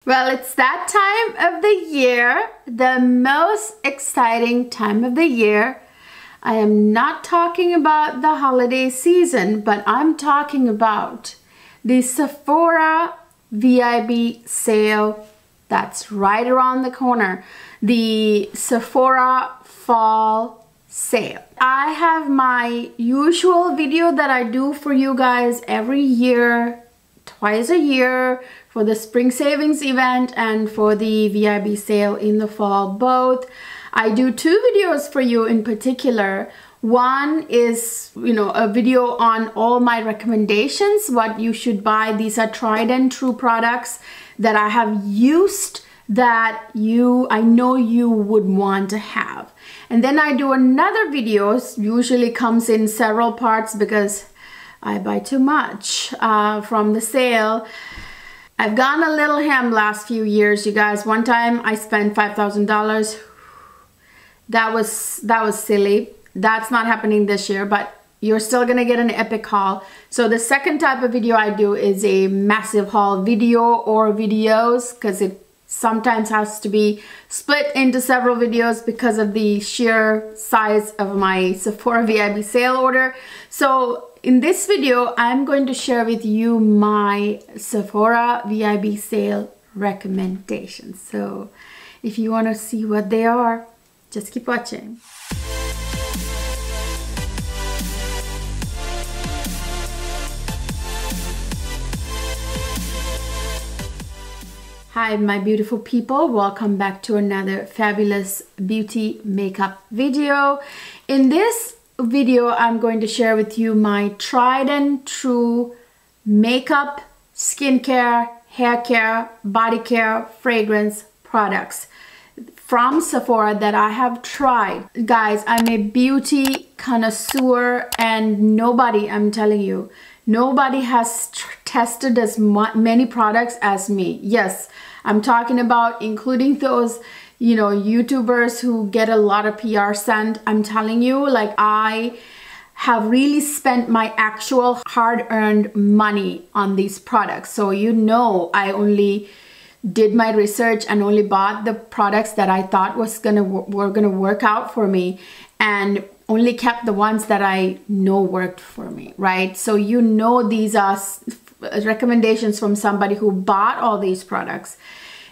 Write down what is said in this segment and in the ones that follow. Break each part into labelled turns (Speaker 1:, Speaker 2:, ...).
Speaker 1: Well, it's that time of the year, the most exciting time of the year. I am not talking about the holiday season, but I'm talking about the Sephora VIB sale that's right around the corner. The Sephora fall sale. I have my usual video that I do for you guys every year, twice a year, for the spring savings event and for the VIB sale in the fall both. I do two videos for you in particular. One is, a video on all my recommendations, what you should buy. These are tried and true products that I have used that I know you would want to have. And then I do another video, usually comes in several parts because I buy too much from the sale. I've gone a little ham last few years, you guys. One time I spent $5,000. That was silly. That's not happening this year, but you're still gonna get an epic haul. So the second type of video I do is a massive haul video or videos, because it sometimes has to be split into several videos because of the sheer size of my Sephora VIB sale order. So in this video, I'm going to share with you my Sephora VIB sale recommendations. So if you want to see what they are, just keep watching. Hi, my beautiful people. Welcome back to another fabulous beauty makeup video. In this video, I'm going to share with you my tried and true makeup, skincare, hair care, body care, fragrance products from Sephora that I have tried. Guys, I'm a beauty connoisseur and nobody, I'm telling you, nobody has tested as many products as me. Yes, I'm talking about including those YouTubers who get a lot of PR sent. I'm telling you, like, I have really spent my actual hard-earned money on these products. So I only did my research and only bought the products that I thought were gonna work out for me, and only kept the ones that I know worked for me, right? So these are recommendations from somebody who bought all these products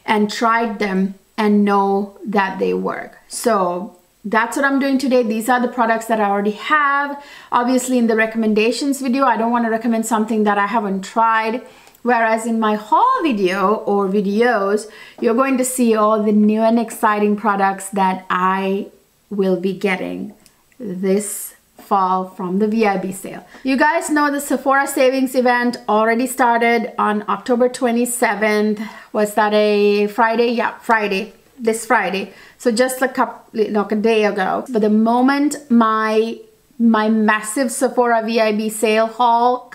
Speaker 1: and tried them and know that they work. So that's what I'm doing today. These are the products that I already have. Obviously in the recommendations video, I don't want to recommend something that I haven't tried. Whereas in my haul video or videos, you're going to see all the new and exciting products that I will be getting this fall from the VIB sale. You guys know the Sephora Savings Event already started on October 27th. Was that a Friday? Yeah, Friday. This Friday. So just a day ago. But the moment my massive Sephora VIB sale haul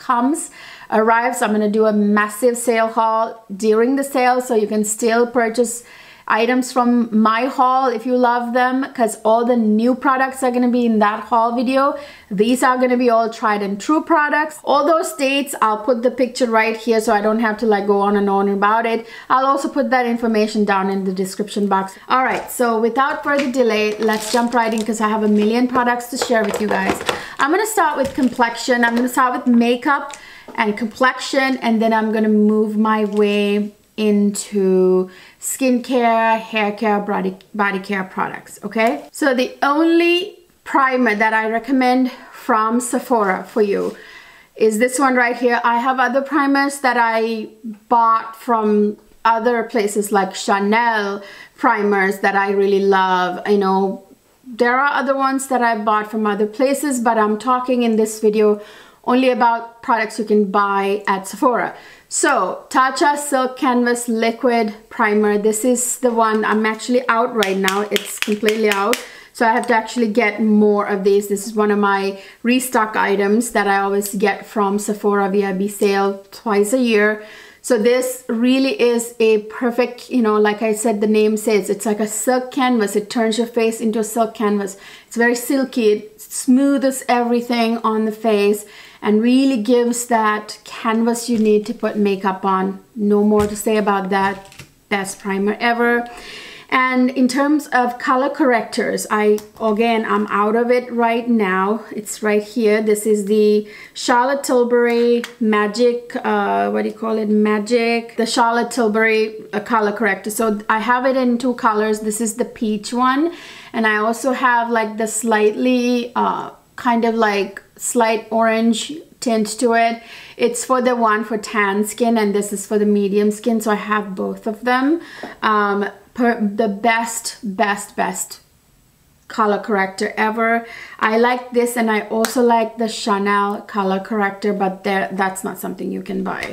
Speaker 1: arrives, I'm gonna do a massive sale haul during the sale, so you can still purchase items from my haul if you love them, because all the new products are going to be in that haul video. These are going to be all tried and true products. All those dates, I'll put the picture right here so I don't have to go on and on about it. I'll also put that information down in the description box. All right, so without further delay, let's jump right in because I have a million products to share with you guys. I'm going to start with complexion. I'm going to start with makeup and complexion, and then I'm going to move my way into skincare, hair care, body care products, okay? So the only primer that I recommend from Sephora for you is this one right here. I have other primers that I bought from other places like Chanel primers that I really love. There are other ones that I bought from other places, but I'm talking in this video only about products you can buy at Sephora. So, Tatcha Silk Canvas Liquid Primer. This is the one. I'm actually out right now. It's completely out. So I have to actually get more of these. This is one of my restock items that I always get from Sephora VIB sale twice a year. So this really is a perfect, like I said, the name says, it's like a silk canvas. It turns your face into a silk canvas. It's very silky. It smooths everything on the face and really gives that canvas you need to put makeup on. No more to say about that. best primer ever. And in terms of color correctors, I'm out of it right now. It's right here. This is the Charlotte Tilbury Magic, the Charlotte Tilbury color corrector. So I have it in 2 colors. This is the peach one. And I also have like the slightly, kind of like slight orange tint to it. It's for the one for tan skin, and this is for the medium skin. So I have both of them. The best color corrector ever. I like this, and I also like the Chanel color corrector, but that's not something you can buy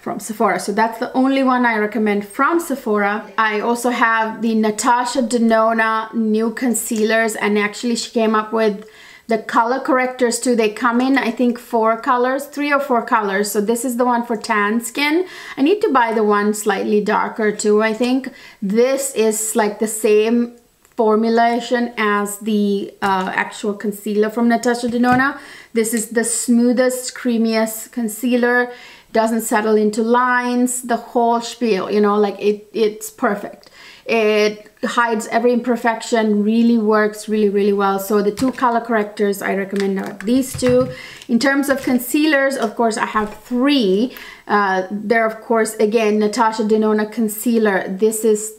Speaker 1: from Sephora. So that's the only one I recommend from Sephora. I also have the Natasha Denona new concealers, and actually she came up with the color correctors too. They come in, I think, 4 colors, 3 or 4 colors. So this is the one for tan skin. I need to buy the one slightly darker too, I think. This is like the same formulation as the actual concealer from Natasha Denona. This is the smoothest, creamiest concealer. Doesn't settle into lines, the whole spiel, you know, like it's perfect. It hides every imperfection, really works really well. So the 2 color correctors I recommend are these 2. In terms of concealers, of course, I have 3. They're, of course, again, Natasha Denona concealer. This is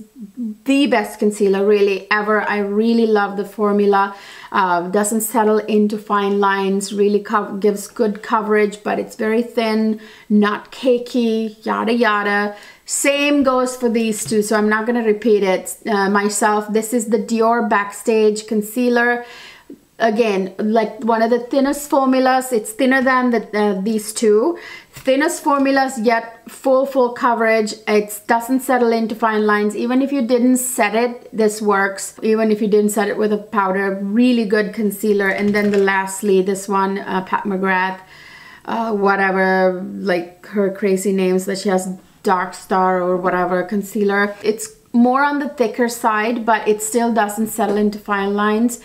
Speaker 1: the best concealer really ever. I really love the formula. Doesn't settle into fine lines, really gives good coverage, but it's very thin, not cakey, yada yada. Same goes for these 2, so I'm not going to repeat it myself. This is the Dior Backstage Concealer. Again, like one of the thinnest formulas. It's thinner than these 2. Thinnest formulas, yet full coverage. It doesn't settle into fine lines. Even if you didn't set it, this works. Even if you didn't set it with a powder, really good concealer. And then lastly, this one, Pat McGrath, whatever, like her crazy names that she has, Dark Star or whatever concealer. It's more on the thicker side, but it still doesn't settle into fine lines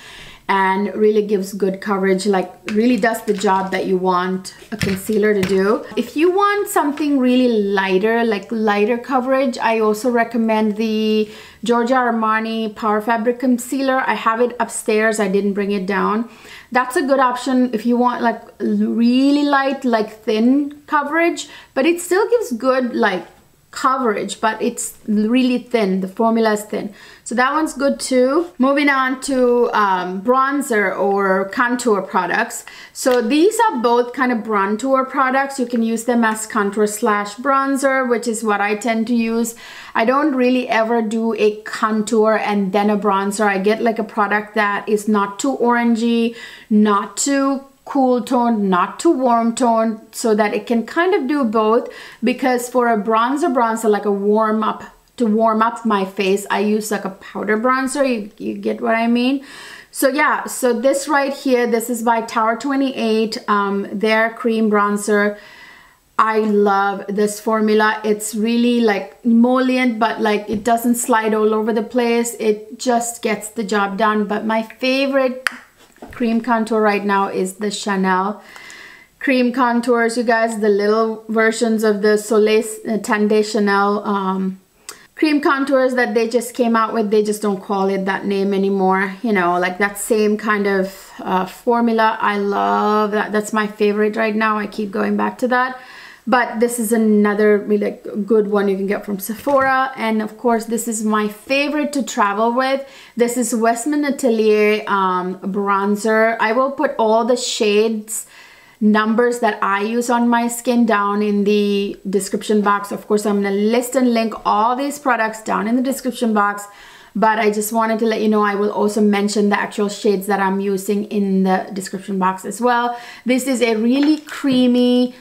Speaker 1: and really gives good coverage, like really does the job that you want a concealer to do. If you want something really lighter, like lighter coverage, I also recommend the Giorgio Armani Power Fabric Concealer. I have it upstairs, I didn't bring it down. That's a good option if you want like really light, like thin coverage, but it still gives good like coverage, but it's really thin. The formula is thin, so that one's good too. Moving on to bronzer or contour products. So these are both kind of bronzer products. You can use them as contour slash bronzer, which is what I tend to use. I don't really ever do a contour and then a bronzer. I get like a product that is not too orangey, not too cool tone, not too warm tone, so that it can kind of do both. Because for a bronzer, like a warm up, to warm up my face, I use like a powder bronzer. You get what I mean? So yeah, so this right here, this is by Tower 28, their cream bronzer. I love this formula. It's really like emollient, but like it doesn't slide all over the place. It just gets the job done. But my favorite cream contour right now is the Chanel cream contours, you guys. The little versions of the Soleil Tendé Chanel cream contours that they just came out with. They just don't call it that name anymore, you know, like that same kind of formula. I love that. That's my favorite right now. I keep going back to that. But this is another really good one you can get from Sephora. And of course, this is my favorite to travel with. This is Westman Atelier bronzer. I will put all the shades, numbers that I use on my skin down in the description box. Of course, I'm going to list and link all these products down in the description box. But I just wanted to let you know I will also mention the actual shades that I'm using in the description box as well. This is a really creamy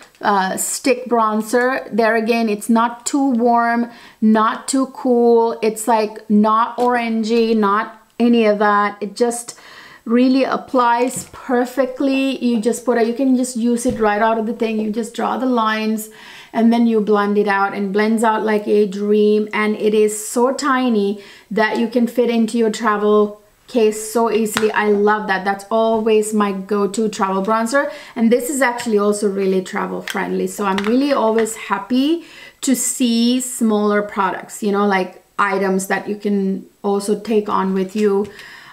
Speaker 1: stick bronzer. There again, it's not too warm, not too cool. It's like not orangey, not any of that. It just really applies perfectly. You just put it, you can just use it right out of the thing. You just draw the lines and then you blend it out, and blends out like a dream. And it is so tiny that you can fit into your travel case so easily. I love that. That's always my go-to travel bronzer. And this is actually also really travel friendly. So I'm really always happy to see smaller products, you know, like items that you can also take on with you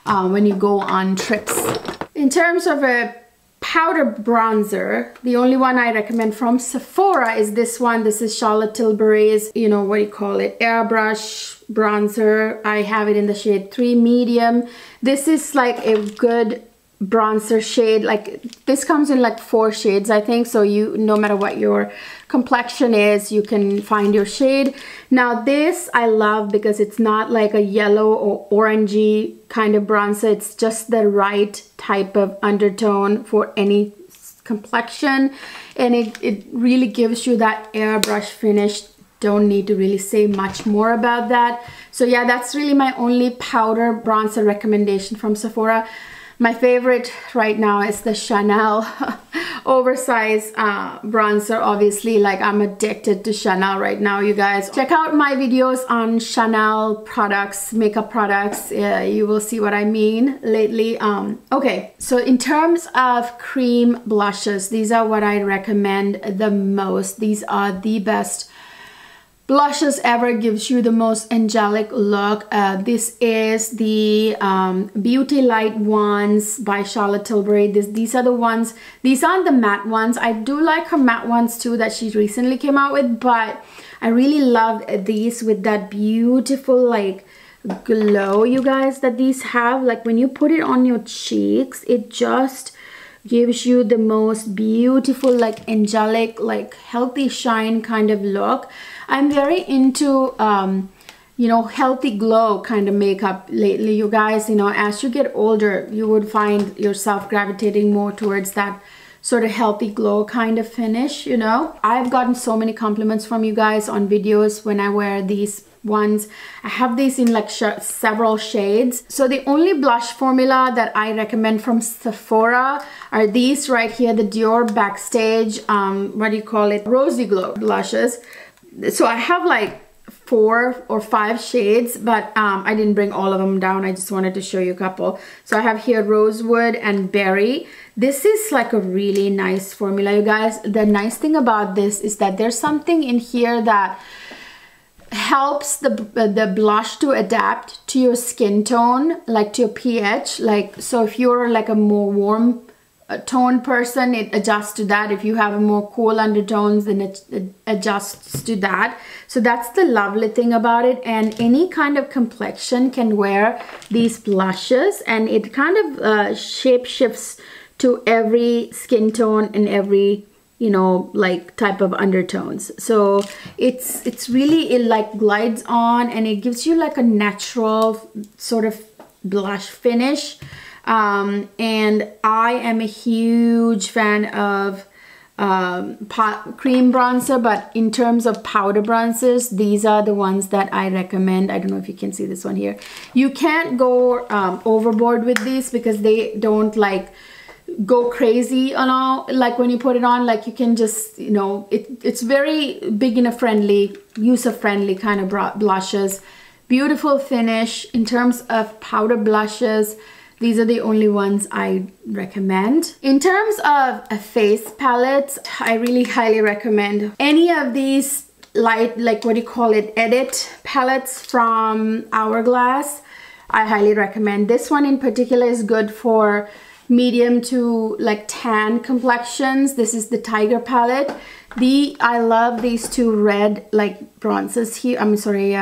Speaker 1: when you go on trips. In terms of a powder bronzer, the only one I recommend from Sephora is this one. This is Charlotte Tilbury's, you know, what do you call it, airbrush bronzer. I have it in the shade 3 medium. This is like a good bronzer shade. Like this comes in like 4 shades, I think, so you, no matter what your complexion is, you can find your shade. Now this I love because it's not like a yellow or orangey kind of bronzer. It's just the right type of undertone for any complexion, and it really gives you that airbrush finish. Don't need to really say much more about that. So yeah, that's really my only powder bronzer recommendation from Sephora. My favorite right now is the Chanel oversized bronzer. Obviously, like I'm addicted to Chanel right now, you guys. Check out my videos on Chanel products, makeup products. You will see what I mean lately. Okay, so in terms of cream blushes, these are what I recommend the most. These are the best blushes ever, gives you the most angelic look. This is the Beauty Light ones by Charlotte Tilbury. These are the ones, these aren't the matte ones. I do like her matte ones too that she recently came out with, but I really love these with that beautiful like glow, you guys, that these have. Like when you put it on your cheeks, it just gives you the most beautiful, like angelic, like healthy shine kind of look. I'm very into you know, healthy glow kind of makeup lately, you guys. You know, as you get older, you would find yourself gravitating more towards that sort of healthy glow kind of finish, you know. I've gotten so many compliments from you guys on videos when I wear these ones. I have these in like several shades. So the only blush formula that I recommend from Sephora are these right here, the Dior Backstage, what do you call it, Rosy Glow blushes. So I have like 4 or 5 shades, but I didn't bring all of them down. I just wanted to show you a couple. So I have here Rosewood and Berry. This is like a really nice formula, you guys. The nice thing about this is that there's something in here that helps the blush to adapt to your skin tone, like to your pH. Like, so if you're like a more warm tone person, it adjusts to that. If you have more cool undertones, then it adjusts to that. So that's the lovely thing about it. And any kind of complexion can wear these blushes, and it kind of shape shifts to every skin tone and every, you know, like type of undertones. So it's really, it like glides on and it gives you like a natural sort of blush finish. And I am a huge fan of cream bronzer, but in terms of powder bronzers, these are the ones that I recommend. I don't know if you can see this one here. You can't go overboard with these because they don't like go crazy on all, like when you put it on, like you can just, you know, it's very beginner friendly, user friendly kind of blushes. Beautiful finish. In terms of powder blushes, these are the only ones I recommend. In terms of a face palette, I really highly recommend any of these light, like what do you call it, edit palettes from Hourglass. I highly recommend. This one in particular is good for medium to like tan complexions. This is the Tiger palette. I love these 2 red like bronzes here. I'm sorry,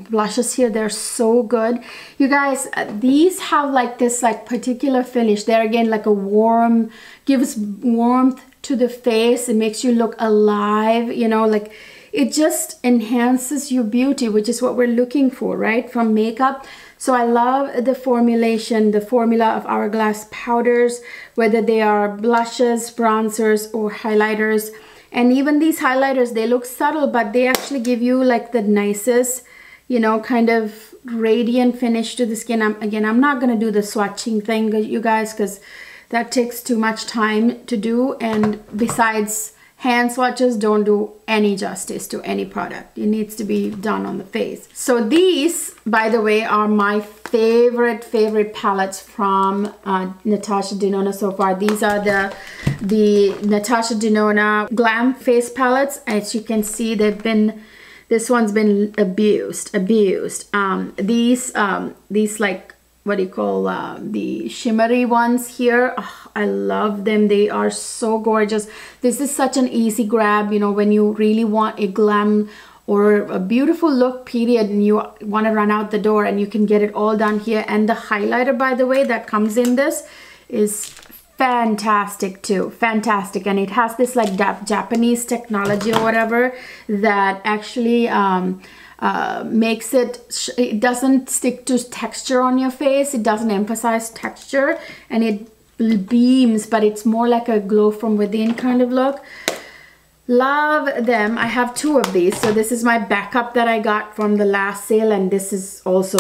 Speaker 1: blushes here. They're so good, you guys. These have like this like particular finish. They're again like a warm, gives warmth to the face. It makes you look alive, you know, like it just enhances your beauty, which is what we're looking for, right, from makeup. So I love the formulation, the formula of Hourglass powders, whether they are blushes, bronzers, or highlighters. And even these highlighters, they look subtle, but they actually give you like the nicest, you know, kind of radiant finish to the skin. Again, I'm not going to do the swatching thing, you guys, because that takes too much time to do. And besides, hand swatches don't do any justice to any product. It needs to be done on the face. So these, by the way, are my favorite palettes from Natasha Denona so far. These are the Natasha Denona Glam Face palettes. As you can see, they've been This one's been abused. These like, what do you call, the shimmery ones here. Oh, I love them. They are so gorgeous. This is such an easy grab, you know, when you really want a glam or a beautiful look period and you want to run out the door, and you can get it all done here. And the highlighter, by the way, that comes in this is fantastic too. Fantastic. And it has this like Japanese technology or whatever that actually makes it doesn't stick to texture on your face. It doesn't emphasize texture, and it beams, but it's more like a glow from within kind of look. Love them. I have 2 of these. So this is my backup that I got from the last sale, and this is also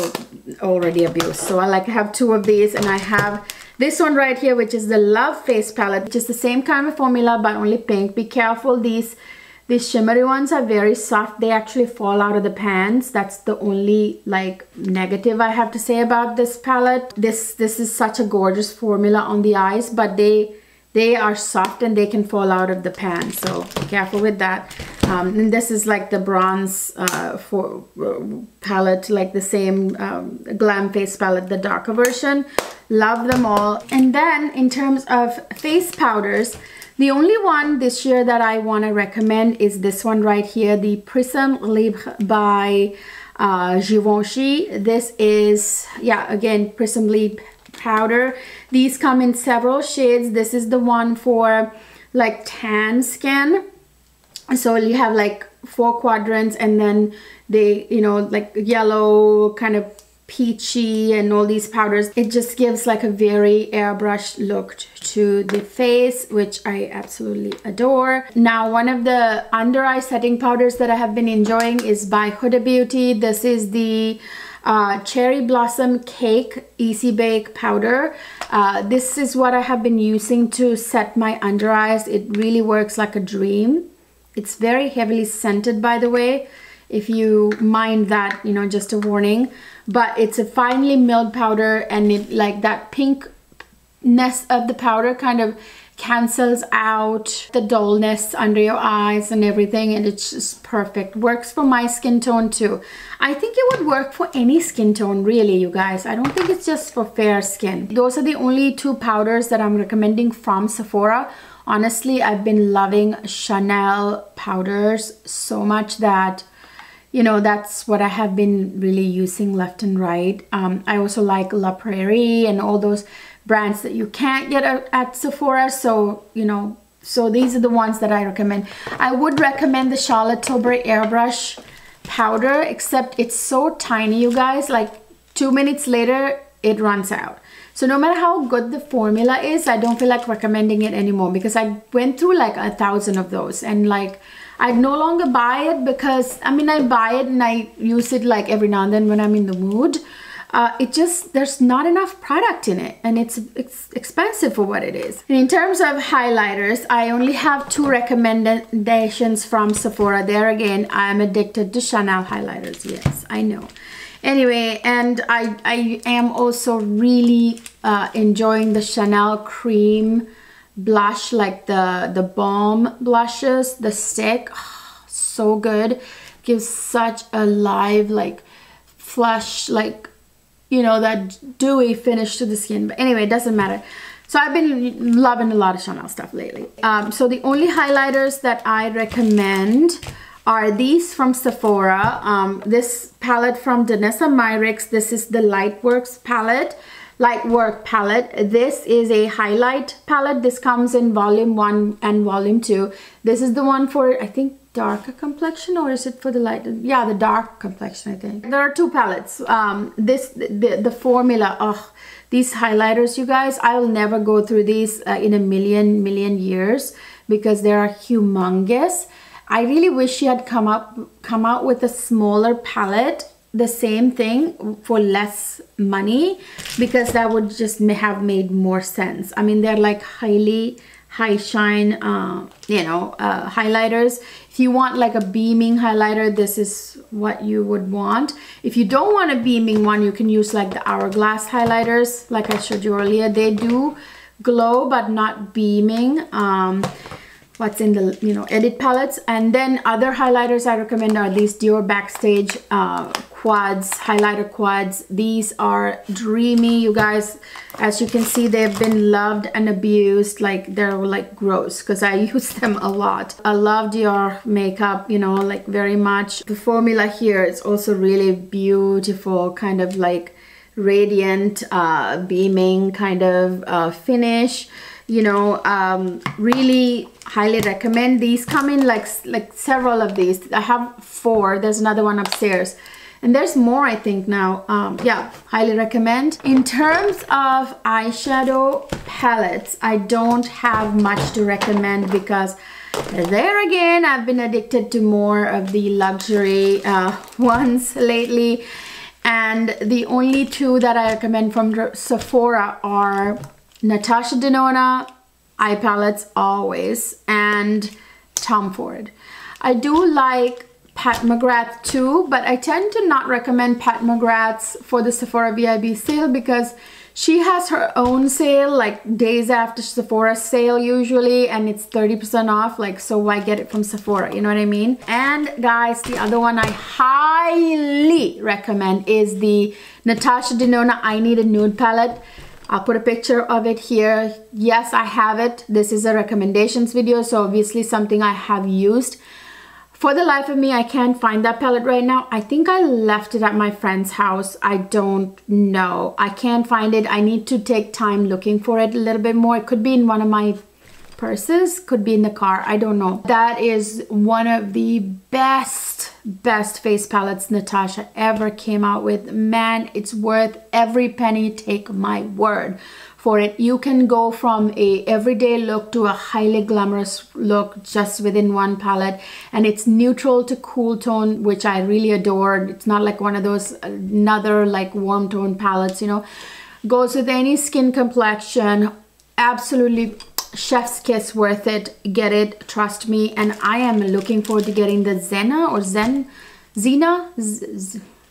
Speaker 1: already abused. So I have 2 of these, and I have this one right here, which is the Love Face palette, which is the same kind of formula but only pink. Be careful, these shimmery ones are very soft. They actually fall out of the pans. That's the only like negative I have to say about this palette. This is such a gorgeous formula on the eyes, but they are soft and they can fall out of the pan, so be careful with that. And this is like the bronze palette, like the same Glam Face palette, the darker version. Love them all. And then in terms of face powders, the only one this year that I want to recommend is this one right here, the Prisme Libre by Givenchy. This is, yeah, again, Prisme Libre powder. These come in several shades. This is the one for like tan skin. So you have like 4 quadrants, and then they, you know, like yellow, kind of peachy, and all these powders. It just gives like a very airbrushed look to the face, which I absolutely adore. Now, one of the under eye setting powders that I have been enjoying is by Huda Beauty. This is the Cherry Blossom Cake Easy Bake powder. This is what I have been using to set my under eyes. It really works like a dream. It's very heavily scented, by the way, if you mind that, you know, just a warning. But it's a finely milled powder, and it, like, that pinkness of the powder kind of cancels out the dullness under your eyes and everything, and it's just perfect. Works for my skin tone too. I think it would work for any skin tone, really, you guys. I don't think it's just for fair skin. Those are the only 2 powders that I'm recommending from Sephora. Honestly, I've been loving Chanel powders so much that, you know, that's what I have been really using left and right. I also like La Prairie and all those brands that you can't get at Sephora. So, you know, so these are the ones that I recommend. I would recommend the Charlotte Tilbury Airbrush powder, except it's so tiny, you guys. Like 2 minutes later, it runs out. So no matter how good the formula is, I don't feel like recommending it anymore, because I went through like 1,000 of those, and like I no longer buy it, because I mean, I buy it and I use it like every now and then when I'm in the mood. It just, there's not enough product in it, and it's expensive for what it is. And in terms of highlighters, I only have 2 recommendations from Sephora. There again, I'm addicted to Chanel highlighters. Yes, I know. Anyway, and I am also really enjoying the Chanel cream blush, like the balm blushes, the stick. Oh, so good. Gives such a live, like, flush, like, you know, that dewy finish to the skin. But anyway, it doesn't matter. So I've been loving a lot of Chanel stuff lately. So the only highlighters that I recommend are these from Sephora. This palette from Danessa Myricks. This is the Lightwork palette. This is a highlight palette. This comes in volume 1 and volume 2. This is the one for, I think, darker complexion, or is it for the light? Yeah, the dark complexion, I think. There are 2 palettes. The formula, oh, these highlighters, you guys, I will never go through these in a million years, because they are humongous. I really wish she had come out with a smaller palette, the same thing for less money, because that would just have made more sense. I mean, they're like high shine, you know, highlighters. If you want like a beaming highlighter, this is what you would want. If you don't want a beaming one, you can use like the Hourglass highlighters, like I showed you earlier. They do glow, but not beaming. what's in the, you know, edit palettes. And then other highlighters I recommend are these Dior Backstage quads, highlighter quads. These are dreamy, you guys. As you can see, they've been loved and abused. Like, they're like gross because I use them a lot. I love Dior makeup, you know, like very much. The formula here is also really beautiful, kind of like radiant, beaming kind of finish. You know, really highly recommend. These come in like several of these. I have 4. There's another one upstairs, and there's more I think now. Yeah, highly recommend. In terms of eyeshadow palettes, I don't have much to recommend because there again, I've been addicted to more of the luxury ones lately, and the only 2 that I recommend from Sephora are Natasha Denona eye palettes always, and Tom Ford. I do like Pat McGrath too, but I tend to not recommend Pat McGrath's for the Sephora VIB sale because she has her own sale like days after Sephora sale usually, and it's 30% off, like, so why get it from Sephora, you know what I mean? And guys, the other one I highly recommend is the Natasha Denona I Need a Nude palette. I'll put a picture of it here. Yes, I have it. This is a recommendations video, so obviously something I have used. For the life of me, I can't find that palette right now. I think I left it at my friend's house. I don't know. I can't find it. I need to take time looking for it a little bit more. It could be in one of my purses, could be in the car, I don't know. That is one of the best face palettes Natasha ever came out with. Man, it's worth every penny, take my word for it. You can go from a everyday look to a highly glamorous look just within one palette, and it's neutral to cool tone, which I really adore. It's not like one of those another like warm tone palettes, you know. Goes with any skin complexion. Absolutely chef's kiss, worth it. Get it, trust me. And I am looking forward to getting the Zena or Zena,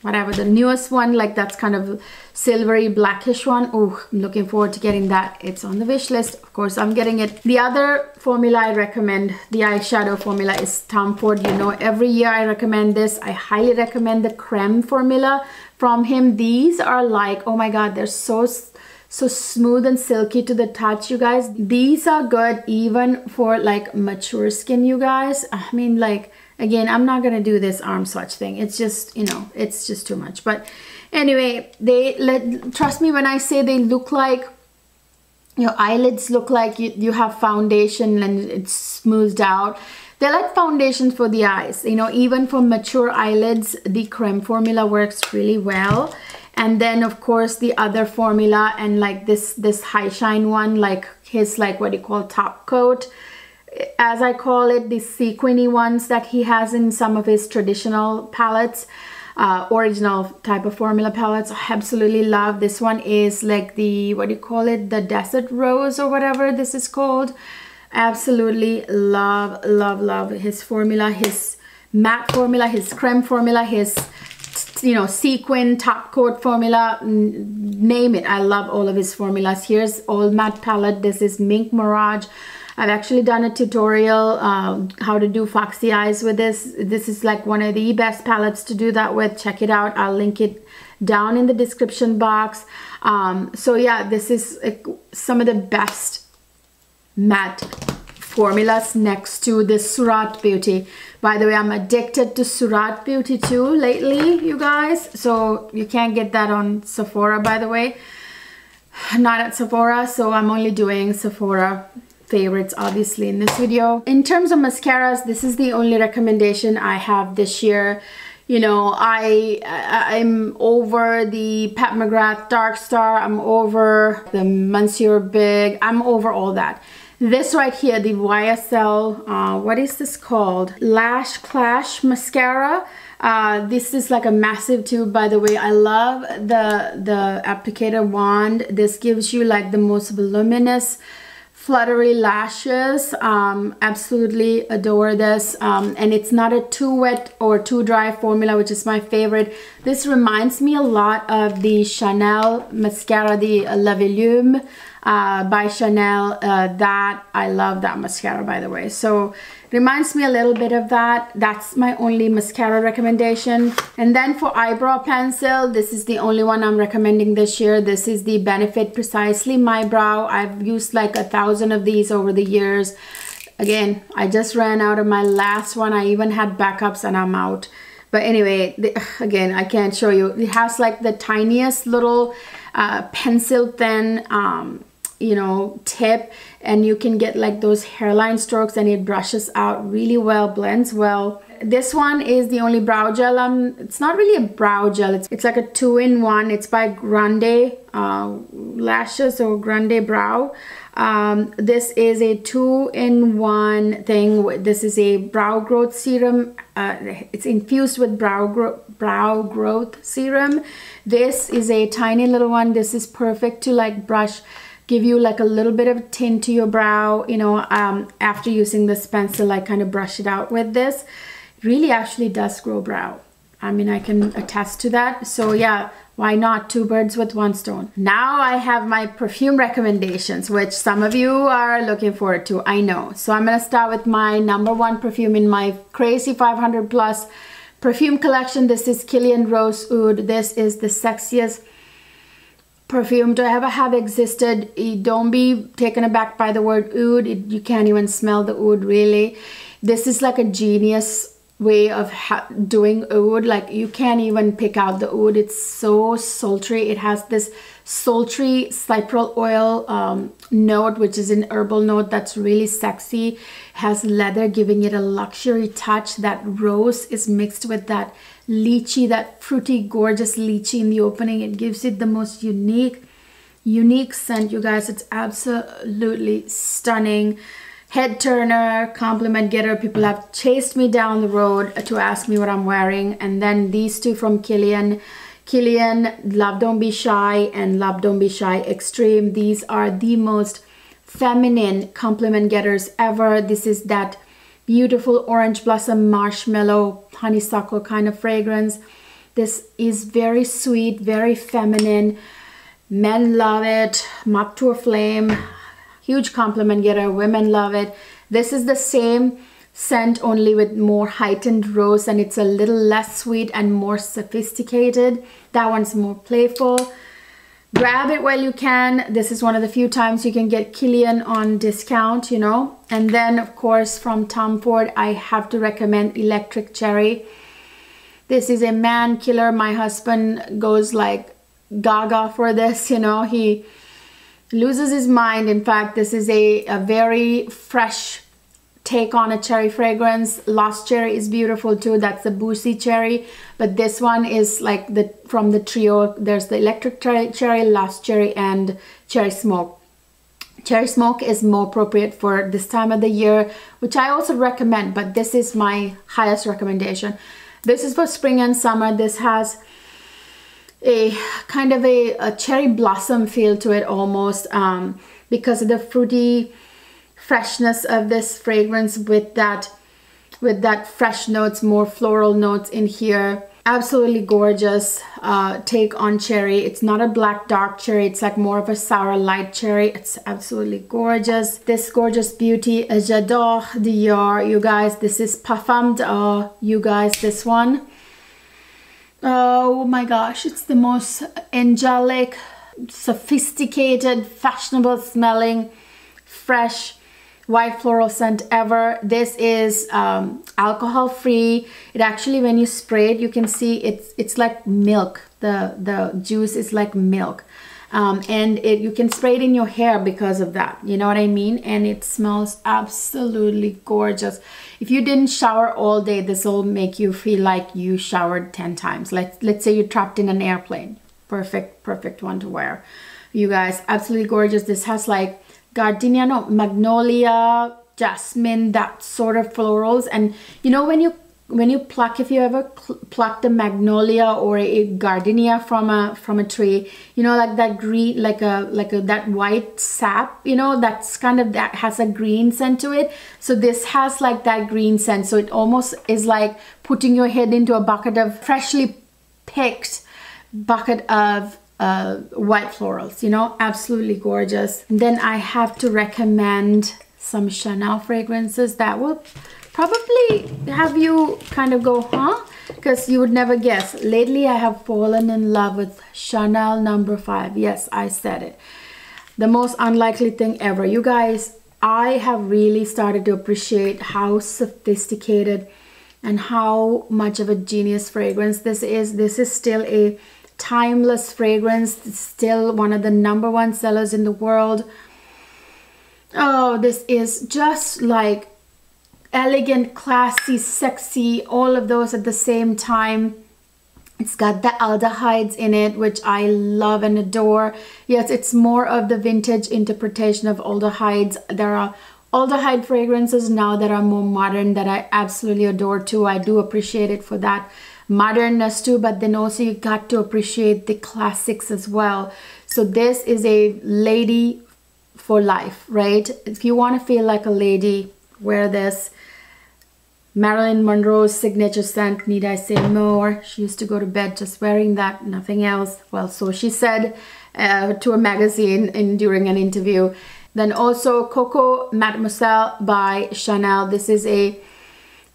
Speaker 1: whatever, the newest one, like that's kind of silvery blackish one. Oh, I'm looking forward to getting that. It's on the wish list. Of course, I'm getting it. The other formula I recommend, the eyeshadow formula, is Tom Ford. You know, every year I recommend this. I highly recommend the Creme formula from him. These are like, oh my God, they're so smooth and silky to the touch, you guys. These are good even for like mature skin, you guys. I mean, like, again, I'm not gonna do this arm swatch thing. It's just, you know, it's just too much. But anyway, trust me when I say they look like, your eyelids look like you have foundation and it's smoothed out. They're like foundations for the eyes, you know. Even for mature eyelids, the Creme formula works really well. And then of course the other formula, and like this high shine one, like his, like, what do you call, top coat, as I call it, the sequiny ones that he has in some of his traditional palettes, original type of formula palettes. I absolutely love. This one is like the, what do you call it, the desert rose or whatever this is called. Absolutely love his formula, his matte formula, his creme formula, his, you know, sequin top coat formula, name it. I love all of his formulas. Here's all matte palette. This is Mink Mirage. I've actually done a tutorial how to do foxy eyes with this. This is like one of the best palettes to do that with. Check it out. I'll link it down in the description box. So yeah, this is some of the best matte formulas next to the Surat Beauty. By the way, I'm addicted to Surat Beauty too lately, you guys. So you can't get that on Sephora, by the way. Not at Sephora, so I'm only doing Sephora favorites obviously in this video. In terms of mascaras, this is the only recommendation I have this year. You know, I'm over the Pat McGrath Dark Star. I'm over the Monsieur Big. I'm over all that. This right here, the YSL, what is this called? Lash Clash Mascara. This is like a massive tube, by the way. I love the applicator wand. This gives you like the most voluminous, fluttery lashes. Absolutely adore this. And it's not a too wet or too dry formula, which is my favorite. This reminds me a lot of the Chanel mascara, the La Volume. by Chanel. That I love that mascara, by the way. So reminds me a little bit of that. That's my only mascara recommendation. And then for eyebrow pencil, this is the only one I'm recommending this year. This is the Benefit Precisely My Brow. I've used like 1,000 of these over the years. Again, I just ran out of my last one. I even had backups and I'm out. But anyway, again, I can't show you. It has like the tiniest little pencil thin, you know, tip, and you can get like those hairline strokes, and it brushes out really well, blends well. This one is the only brow gel. It's not really a brow gel. It's like a 2-in-1. It's by Grande Lashes or Grande Brow. This is a 2-in-1 thing. This is a brow growth serum. It's infused with brow growth serum. This is a tiny little one. This is perfect to like brush, give you like a little bit of tint to your brow, you know, after using this pencil. I kind of brush it out with this. It really actually does grow brow. I mean, I can attest to that. So yeah, why not? 2 birds with 1 stone. Now I have my perfume recommendations, which some of you are looking forward to, I know. So I'm gonna start with my #1 perfume in my crazy 500 plus perfume collection. This is Kilian Rose Oud. This is the sexiest perfume to ever have existed. Don't be taken aback by the word oud. You can't even smell the oud, really. This is like a genius way of doing oud. Like you can't even pick out the oud. It's so sultry. It has this sultry cypriol oil note, which is an herbal note that's really sexy. It has leather, giving it a luxury touch. That rose is mixed with that lychee, that fruity, gorgeous lychee in the opening. It gives it the most unique scent, you guys. It's absolutely stunning. Head turner, compliment getter. People have chased me down the road to ask me what I'm wearing. And then these two from Kilian, Love Don't Be Shy and Love Don't Be Shy Extreme. These are the most feminine compliment getters ever. This is that beautiful orange blossom marshmallow honeysuckle kind of fragrance. This is very sweet, very feminine. Men love it. Moth to a Flame, huge compliment getter. Women love it. This is the same scent, only with more heightened rose, and it's a little less sweet and more sophisticated. That one's more playful. Grab it while you can. This is one of the few times you can get Kilian on discount, you know. And then of course from Tom Ford, I have to recommend Electric Cherry. This is a man killer. My husband goes like gaga for this, you know. He loses his mind. In fact, this is a very fresh take on a cherry fragrance. Lost Cherry is beautiful too. That's the boozy cherry, but this one is like from the trio. There's the Electric Cherry, Lost Cherry, and Cherry Smoke. Cherry Smoke is more appropriate for this time of the year, which I also recommend, but this is my highest recommendation. This is for spring and summer. This has a kind of a cherry blossom feel to it almost, because of the fruity freshness of this fragrance with that fresh notes, more floral notes in here. Absolutely gorgeous take on cherry. It's not a black dark cherry. It's like more of a sour light cherry. It's absolutely gorgeous. This gorgeous beauty, J'adore Dior. You guys, this is Parfum d'Or. You guys, this one. Oh my gosh, it's the most angelic, sophisticated, fashionable smelling, fresh white floral scent ever. This is alcohol free. It actually, when you spray it, you can see it's like milk. The juice is like milk, and you can spray it in your hair because of that, you know what I mean? And it smells absolutely gorgeous. If you didn't shower all day, this will make you feel like you showered 10 times. Let's say you're trapped in an airplane. Perfect one to wear, you guys. Absolutely gorgeous. This has like gardenia, no, magnolia, jasmine, that sort of florals. And you know, when you pluck, if you ever plucked a magnolia or a gardenia from a tree, you know, like that green, like that white sap, you know, that's kind of, that has a green scent to it. So this has like that green scent. So it almost is like putting your head into a bucket of freshly picked bucket of white florals, you know, absolutely gorgeous. And then I have to recommend some Chanel fragrances that will probably have you kind of go, huh? Because you would never guess. Lately, I have fallen in love with Chanel No. 5. Yes, I said it. The most unlikely thing ever. You guys, I have really started to appreciate how sophisticated and how much of a genius fragrance this is. This is still a timeless fragrance. It's still one of the #1 sellers in the world. Oh, this is just like elegant, classy, sexy, all of those at the same time. It's got the aldehydes in it, which I love and adore. Yes, it's more of the vintage interpretation of aldehydes. There are aldehyde fragrances now that are more modern that I absolutely adore too. I do appreciate it for that modernness too, but then also you got to appreciate the classics as well. So this is a lady for life, right? If you want to feel like a lady, wear this. Marilyn Monroe's signature scent, need I say more? She used to go to bed just wearing that, nothing else. Well, so she said to a magazine during an interview. Then also Coco Mademoiselle by Chanel. This is a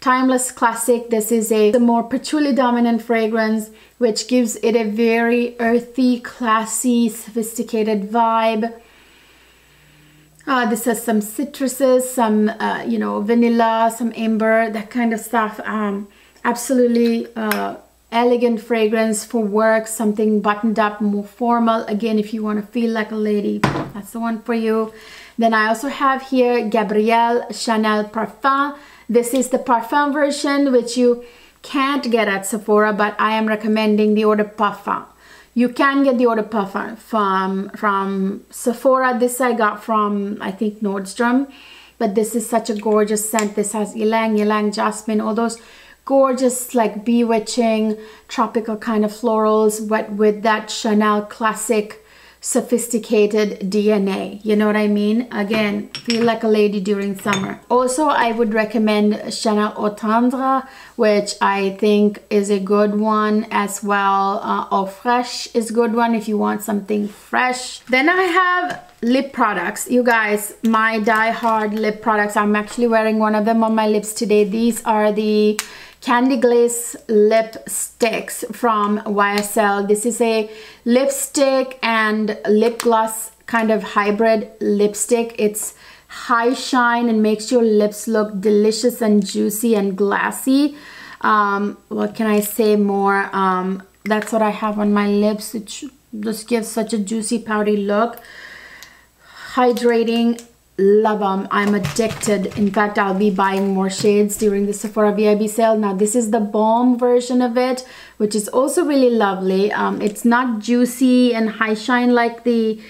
Speaker 1: timeless classic. This is a more patchouli dominant fragrance, which gives it a very earthy, classy, sophisticated vibe. This has some citruses, some, you know, vanilla, some amber, that kind of stuff. Absolutely elegant fragrance for work, something buttoned up, more formal. Again, if you want to feel like a lady, that's the one for you. Then I also have here Gabrielle Chanel Parfum. This is the parfum version, which you can't get at Sephora, but I am recommending the Eau de Parfum. You can get the Eau de Parfum from Sephora. This I got from, I think, Nordstrom. But this is such a gorgeous scent. This has ylang ylang, jasmine, all those gorgeous, like bewitching, tropical kind of florals, but with that Chanel classic, sophisticated DNA. You know what I mean? Again, feel like a lady during summer. Also, I would recommend Chanel Eau Tendre, which I think is a good one as well. Eau Fraiche is a good one if you want something fresh. Then I have lip products. You guys, my die-hard lip products. I'm actually wearing one of them on my lips today. These are the Candy Glaze lipsticks from YSL. This is a lipstick and lip gloss kind of hybrid lipstick. It's high shine and makes your lips look delicious and juicy and glassy. What can I say more? That's what I have on my lips. It just gives such a juicy, pouty look. Hydrating. Love them. I'm addicted. In fact, I'll be buying more shades during the Sephora VIB sale. Now, this is the balm version of it, which is also really lovely. It's not juicy and high shine like the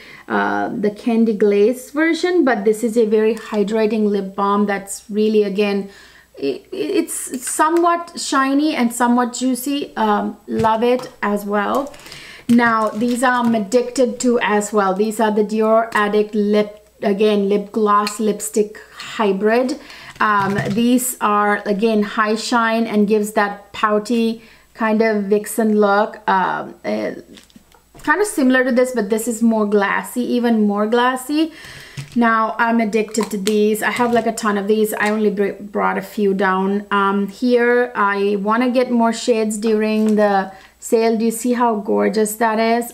Speaker 1: Candy Glaze version, but this is a very hydrating lip balm that's really, again, it's somewhat shiny and somewhat juicy. Love it as well. Now, these I'm addicted to as well. These are the Dior Addict lip gloss lipstick hybrid. These are, again, high shine and gives that pouty kind of vixen look. Kind of similar to this, but this is more glassy, even more glassy. Now, I'm addicted to these. I have like a ton of these. I only brought a few down. Here, I want to get more shades during the sale. Do you see how gorgeous that is?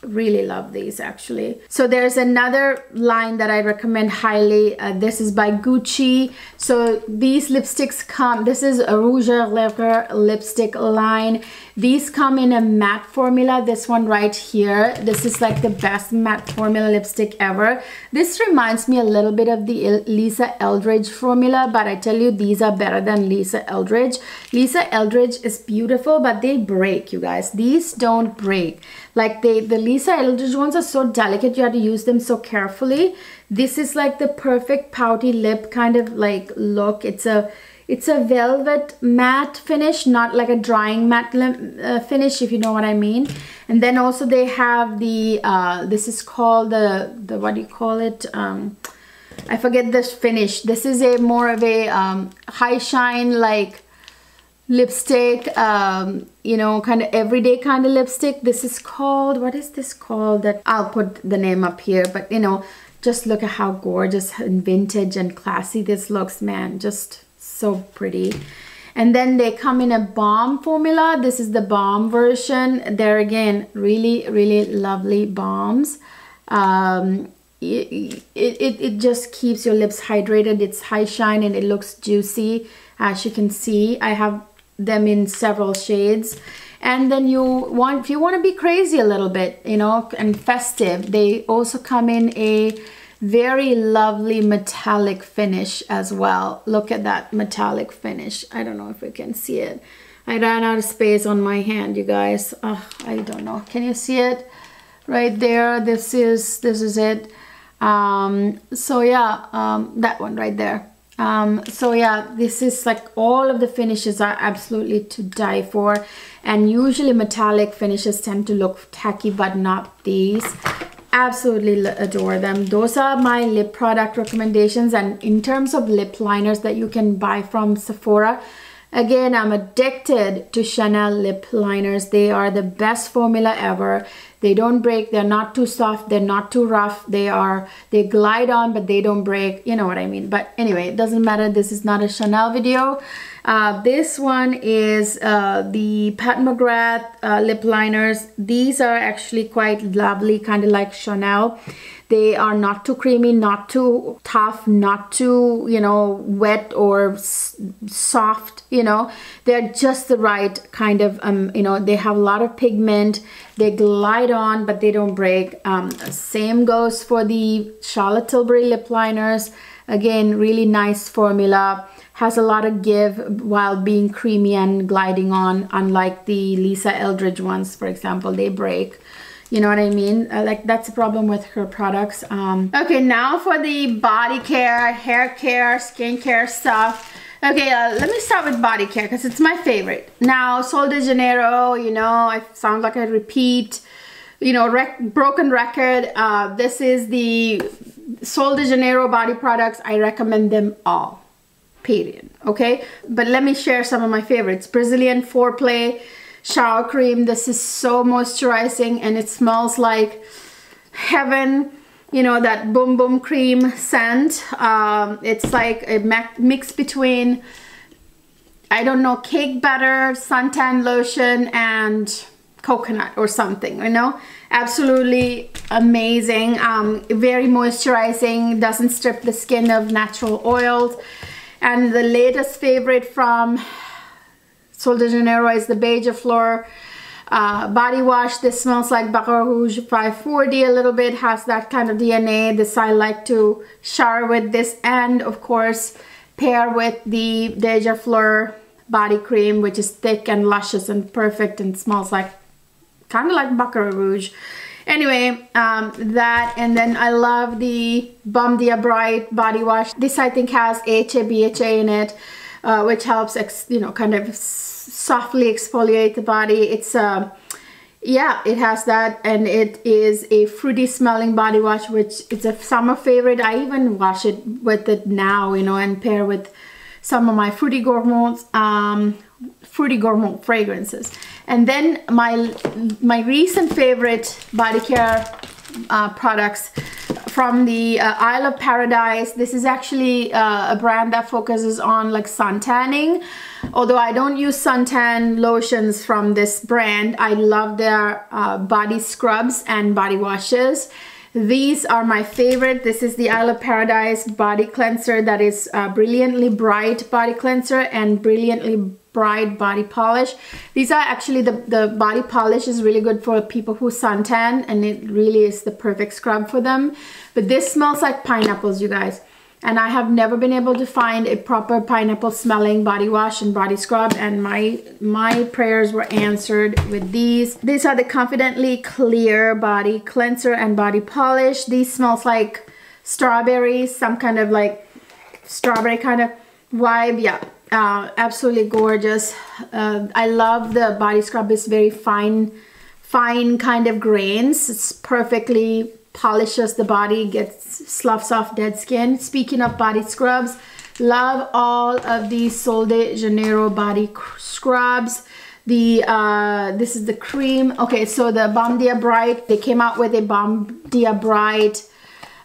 Speaker 1: Really love these actually. So there's another line that I recommend highly. This is by Gucci. So these lipsticks come, this is a Rouge à Lèvres lipstick line. These come in a matte formula. This one right here, this is like the best matte formula lipstick ever. This reminds me a little bit of the Lisa Eldridge formula, but I tell you, these are better than Lisa Eldridge. Lisa Eldridge is beautiful, but they break, you guys. These don't break. Like the Lisa Eldridge ones are so delicate, you have to use them so carefully. This is like the perfect pouty lip kind of like look. It's a velvet matte finish, not like a drying matte finish, if you know what I mean. And then also they have the this is called the what do you call it? I forget this finish. This is a more of a high shine, like lipstick, you know, kind of everyday kind of lipstick. This is called, what is this called? That I'll put the name up here, but you know, just look at how gorgeous and vintage and classy this looks, man. Just so pretty. And then they come in a balm formula. This is the balm version. They're again really, really lovely balms. It just keeps your lips hydrated. It's high shine and it looks juicy. As you can see, I have them in several shades. And then if you want to be crazy a little bit, you know, and festive, they also come in a very lovely metallic finish as well. Look at that metallic finish. I don't know if you can see it. I ran out of space on my hand, you guys. I don't know. Can you see it? Right there. This is it. So yeah, that one right there. So yeah, this is like, all of the finishes are absolutely to die for, and usually metallic finishes tend to look tacky, but not these. Absolutely adore them. Those are my lip product recommendations. And in terms of lip liners that you can buy from Sephora, again, I'm addicted to Chanel lip liners. They are the best formula ever. They don't break. They're not too soft. They're not too rough. They glide on, but they don't break. You know what I mean? But anyway, it doesn't matter. This is not a Chanel video. This one is the Pat McGrath lip liners. These are actually quite lovely, kind of like Chanel. They are not too creamy, not too tough, not too, you know, wet or soft, you know. They're just the right kind of, you know, they have a lot of pigment. They glide on, but they don't break. Same goes for the Charlotte Tilbury lip liners. Again, really nice formula. Has a lot of give while being creamy and gliding on, unlike the Lisa Eldridge ones, for example. They break. You know what I mean? Like, that's a problem with her products. Okay, now for the body care, hair care, skin care stuff. Okay, let me start with body care because it's my favorite. Now, Sol de Janeiro, you know, I sound like I repeat, you know, broken record. This is the Sol de Janeiro body products. I recommend them all, period. Okay, but let me share some of my favorites. Brazilian Foreplay shower cream. This is so moisturizing and it smells like heaven. You know, that boom boom cream scent. It's like a mix between, I don't know, cake batter, suntan lotion, and coconut or something, you know. Absolutely amazing. Very moisturizing, doesn't strip the skin of natural oils. And the latest favorite from Sol de Janeiro is the Beija Flor body wash. This smells like Baccarat Rouge 540 a little bit, has that kind of DNA. This I like to shower with this, and of course pair with the Beija Flor body cream, which is thick and luscious and perfect and smells like kind of like Baccarat Rouge. Anyway, that, and then I love the Baume Dia Bright body wash. This I think has AHA, BHA in it, which helps, you know, kind of softly exfoliate the body. It's yeah, it has that, and it is a fruity smelling body wash, which is a summer favorite. I even wash it with it now, you know, and pair with some of my Fruity Gourmand fragrances. And then my recent favorite body care products from the Isle of Paradise. This is actually a brand that focuses on like sun tanning. Although I don't use suntan lotions from this brand, I love their body scrubs and body washes. These are my favorite. This is the Isle of Paradise body cleanser that is brilliantly bright body cleanser and brilliantly bright body polish. These are actually, the body polish is really good for people who suntan, and it really is the perfect scrub for them. But this smells like pineapples, you guys. And I have never been able to find a proper pineapple smelling body wash and body scrub, and my prayers were answered with these. These are the Confidently Clear body cleanser and body polish. These smells like strawberries, some kind of like strawberry kind of vibe. Yeah, absolutely gorgeous. I love the body scrub. It's very fine kind of grains. It's perfectly polishes the body, sloughs off dead skin. Speaking of body scrubs, Love all of these Sol de Janeiro body scrubs. This is the cream. Okay, so the Balm Dia Bright, they came out with a Balm Dia Bright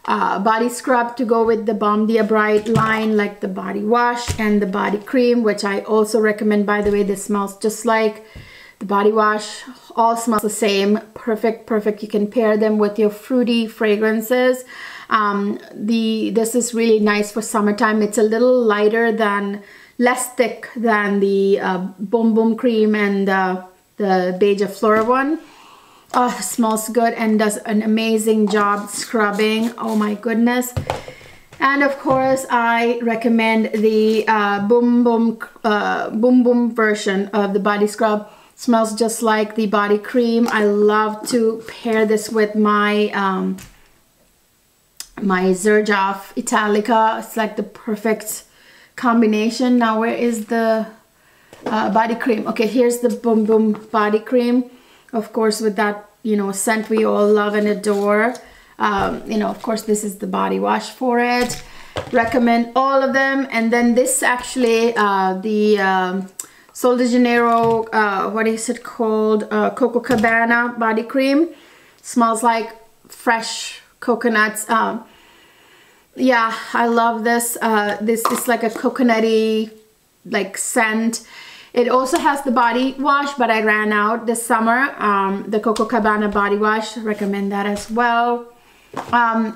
Speaker 1: body scrub to go with the Balm Dia Bright line, like the body wash and the body cream, which I also recommend. By the way, this smells just like the body wash. All smells the same. Perfect, perfect. You can pair them with your fruity fragrances. This is really nice for summertime. It's a little lighter than, less thick than the Boom Boom cream and the Beige Flora one. Oh, it smells good and does an amazing job scrubbing. Oh my goodness. And of course, I recommend the Boom Boom version of the body scrub. Smells just like the body cream. I love to pair this with my my Xerjoff Italica. It's like the perfect combination. Now, where is the body cream? Okay, here's the Boom Boom body cream. Of course, with that, you know, scent we all love and adore. You know, of course, this is the body wash for it. Recommend all of them. And then this actually, the Sol de Janeiro, what is it called? Coco Cabana body cream. Smells like fresh coconuts. Yeah, I love this. This is like a coconutty like scent. It also has the body wash, but I ran out this summer. The Coco Cabana body wash, recommend that as well.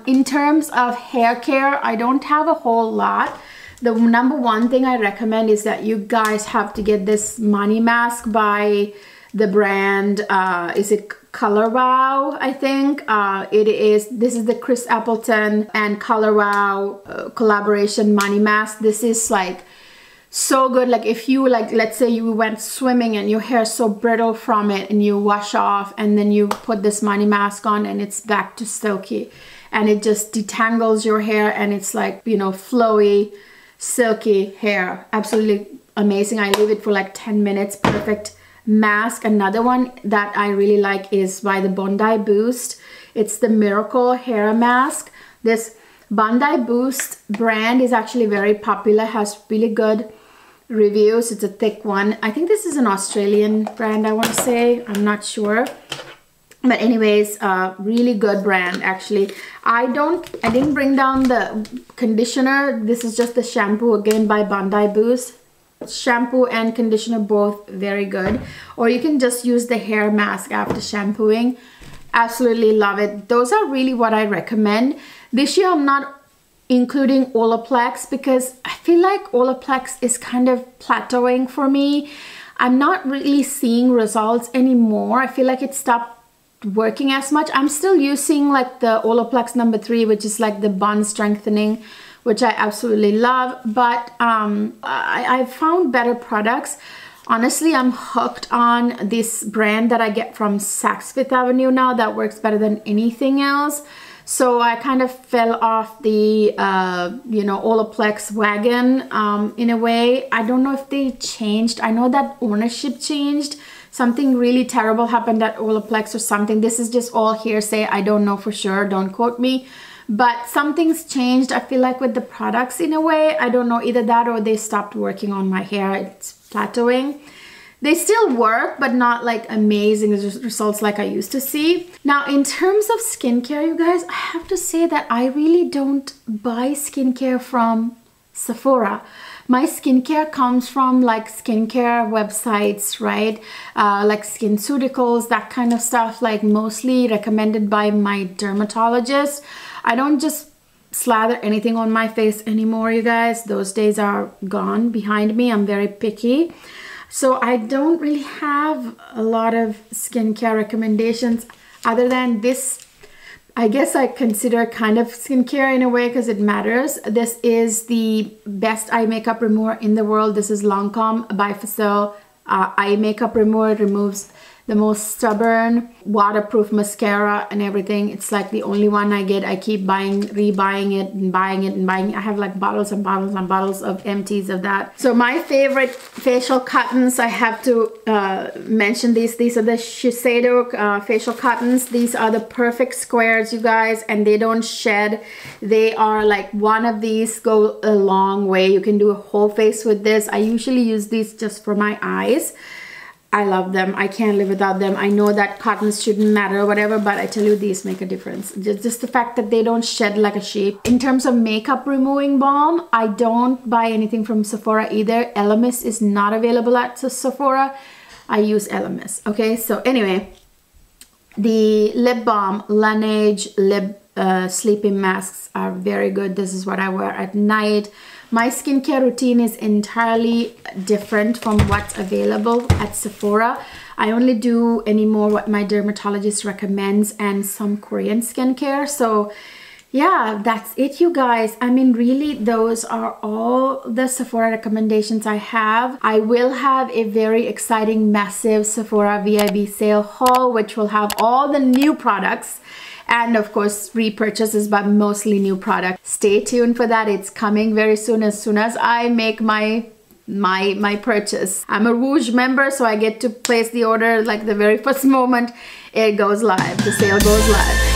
Speaker 1: In terms of hair care, I don't have a whole lot. The number one thing I recommend is that you guys have to get this money mask by the brand, is it Color Wow, I think. This is the Chris Appleton and Color Wow collaboration money mask. This is like so good. Like if you, like, let's say you went swimming and your hair is so brittle from it and you wash off and then you put this money mask on and it's back to silky, and it just detangles your hair and it's like, you know, flowy, silky hair. Absolutely amazing. I leave it for like 10 minutes. Perfect mask. Another one that I really like is by the Bondi Boost. It's the Miracle Hair Mask. This Bondi Boost brand is actually very popular, has really good reviews. It's a thick one. I think this is an Australian brand, I want to say. I'm not sure. But anyways, really good brand actually. I didn't bring down the conditioner. This is just the shampoo, again by Bondi Boost. Shampoo and conditioner both very good. Or you can just use the hair mask after shampooing. Absolutely love it. Those are really what I recommend. This year I'm not including Olaplex because I feel like Olaplex is kind of plateauing for me. I'm not really seeing results anymore. I feel like it stopped working as much. I'm still using like the Olaplex number 3, which is like the bond strengthening, which I absolutely love, but I've found better products. Honestly, I'm hooked on this brand that I get from Saks Fifth Avenue now that works better than anything else. So I kind of fell off the, you know, Olaplex wagon in a way. I don't know if they changed. I know that ownership changed. Something really terrible happened at Olaplex or something. This is just all hearsay. I don't know for sure. Don't quote me. But something's changed, I feel like, with the products in a way. I don't know, either that or they stopped working on my hair. It's plateauing. They still work, but not like amazing results like I used to see. Now, in terms of skincare, you guys, I have to say that I really don't buy skincare from Sephora. My skincare comes from like skincare websites, right? Like SkinCeuticals, that kind of stuff, like mostly recommended by my dermatologist. I don't just slather anything on my face anymore, you guys. Those days are gone behind me. I'm very picky. So I don't really have a lot of skincare recommendations other than this. I guess I consider kind of skincare in a way because it matters. This is the best eye makeup remover in the world. This is Lancome Bifacil eye makeup remover. It removes the most stubborn waterproof mascara and everything. It's like the only one I get. I keep buying, rebuying it and buying it and buying it. I have like bottles and bottles and bottles of empties of that. So my favorite facial cottons, I have to mention these. These are the Shiseido facial cottons. These are the perfect squares, you guys, and they don't shed. They are like, one of these go a long way. You can do a whole face with this. I usually use these just for my eyes. I love them. I can't live without them. I know that cottons shouldn't matter or whatever, but I tell you, these make a difference. Just the fact that they don't shed like a sheep. In terms of makeup removing balm, I don't buy anything from Sephora either. Elemis is not available at Sephora. I use Elemis. Okay, so anyway, the lip balm, Laneige lip sleeping masks are very good. This is what I wear at night. My skincare routine is entirely different from what's available at Sephora. I only do anymore what my dermatologist recommends and some Korean skincare. So yeah, that's it, you guys. I mean, really, those are all the Sephora recommendations I have. I will have a very exciting, massive Sephora VIB sale haul, which will have all the new products and of course repurchases, but mostly new products. Stay tuned for that. It's coming very soon as I make my purchase. I'm a Rouge member, so I get to place the order like the very first moment it goes live. The sale goes live.